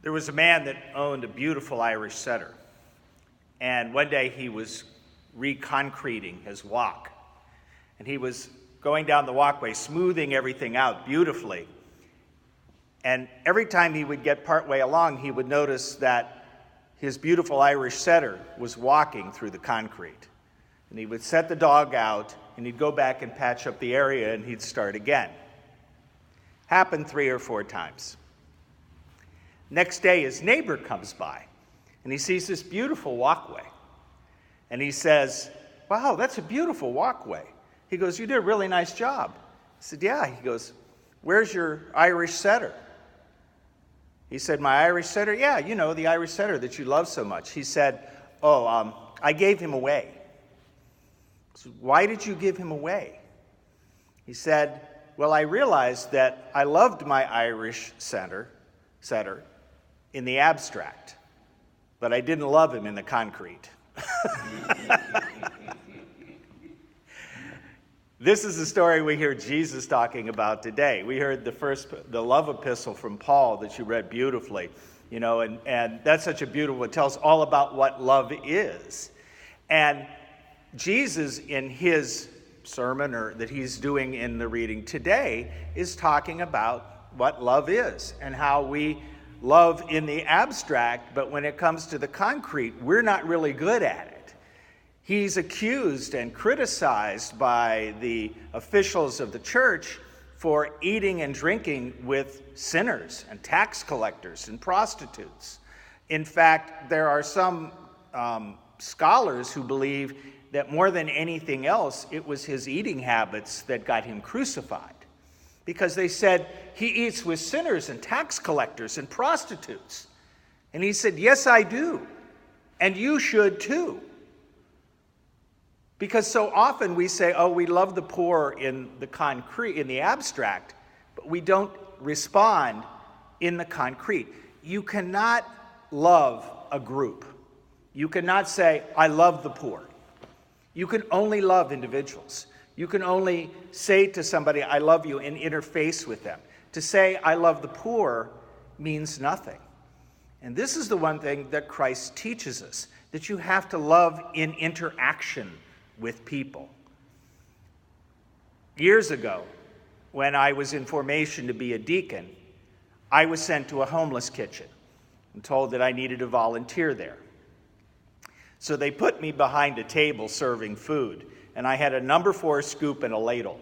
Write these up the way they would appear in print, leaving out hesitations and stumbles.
There was a man that owned a beautiful Irish setter, and one day he was reconcreting his walk, and he was going down the walkway, smoothing everything out beautifully. And every time he would get partway along, he would notice that his beautiful Irish setter was walking through the concrete. And he would set the dog out, and he'd go back and patch up the area, and he'd start again. Happened 3 or 4 times. Next day, his neighbor comes by, and he sees this beautiful walkway. And he says, "Wow, that's a beautiful walkway." He goes, "You did a really nice job." I said, "Yeah." He goes, "Where's your Irish setter?" He said, "My Irish setter?" "Yeah, you know, the Irish setter that you love so much." He said, I gave him away." I said, "Why did you give him away?" He said, "Well, I realized that I loved my Irish setter in the abstract, but I didn't love him in the concrete." This is the story we hear Jesus talking about today. We heard the love epistle from Paul that you read beautifully, and that's such a beautiful, it tells all about what love is. And Jesus, in his sermon that he's doing in the reading today, is talking about what love is and how we love in the abstract, but when it comes to the concrete, we're not really good at it. He's accused and criticized by the officials of the church for eating and drinking with sinners and tax collectors and prostitutes. In fact, there are some scholars who believe that more than anything else, it was his eating habits that got him crucified. Because they said, "He eats with sinners and tax collectors and prostitutes." And he said, "Yes, I do. And you should too." Because so often we say, "Oh, we love the poor in the concrete, in the abstract," but we don't respond in the concrete. You cannot love a group. You cannot say, "I love the poor." You can only love individuals. You can only say to somebody, "I love you," and interface with them. To say, "I love the poor," means nothing. And this is the one thing that Christ teaches us, that you have to love in interaction with people. Years ago, when I was in formation to be a deacon, I was sent to a homeless kitchen and told that I needed to volunteer there. So they put me behind a table serving food, and I had a number 4 scoop and a ladle.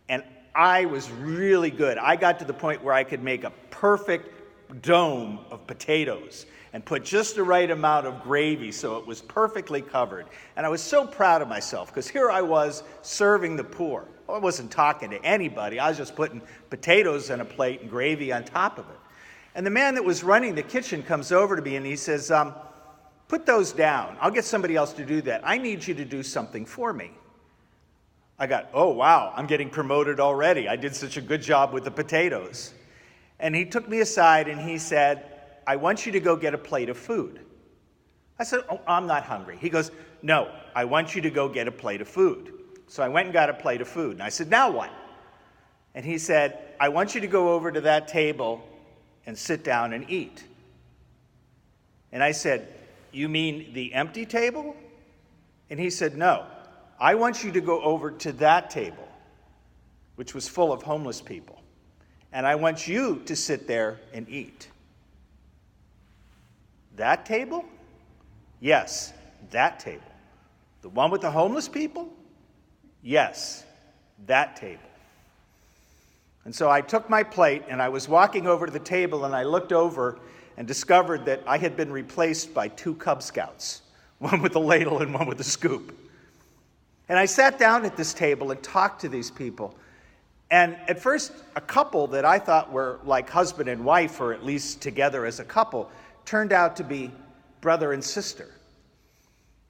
And I was really good. I got to the point where I could make a perfect dome of potatoes and put just the right amount of gravy so it was perfectly covered. And I was so proud of myself because here I was serving the poor. I wasn't talking to anybody. I was just putting potatoes on a plate and gravy on top of it. And the man that was running the kitchen comes over to me and he says, "Put those down. I'll get somebody else to do that. I need you to do something for me." I got, "Oh, wow, I'm getting promoted already. I did such a good job with the potatoes." And he took me aside and he said, "I want you to go get a plate of food." I said, "Oh, I'm not hungry." He goes, "No, I want you to go get a plate of food." So I went and got a plate of food. And I said, "Now what?" And he said, "I want you to go over to that table and sit down and eat." And I said, "You mean the empty table?" And he said, "No, I want you to go over to that table, which was full of homeless people. And I want you to sit there and eat." "That table?" "Yes, that table." "The one with the homeless people?" "Yes, that table." And so I took my plate and I was walking over to the table and I looked over and discovered that I had been replaced by 2 Cub Scouts, one with a ladle and one with a scoop. And I sat down at this table and talked to these people. And at first, a couple that I thought were like husband and wife, or at least together as a couple, turned out to be brother and sister.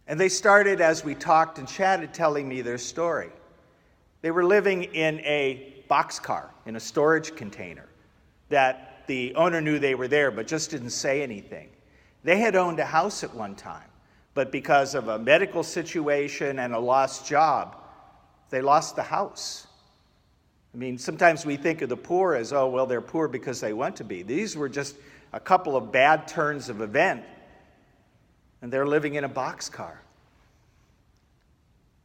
And they started, as we talked and chatted, telling me their story. They were living in a boxcar, in a storage container, that the owner knew they were there, but just didn't say anything. They had owned a house at one time, but because of a medical situation and a lost job, they lost the house. I mean, sometimes we think of the poor as, oh, well, they're poor because they want to be. These were just a couple of bad turns of event, and they're living in a boxcar.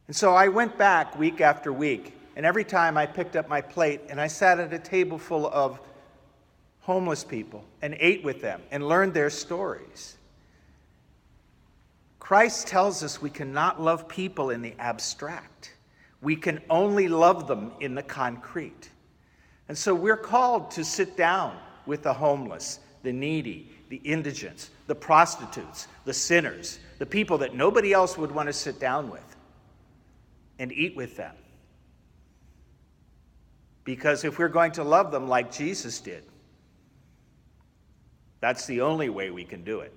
And so I went back week after week, and every time I picked up my plate and I sat at a table full of homeless people and ate with them and learned their stories. Christ tells us we cannot love people in the abstract. We can only love them in the concrete. And so we're called to sit down with the homeless, the needy, the indigents, the prostitutes, the sinners, the people that nobody else would want to sit down with, and eat with them. Because if we're going to love them like Jesus did, that's the only way we can do it.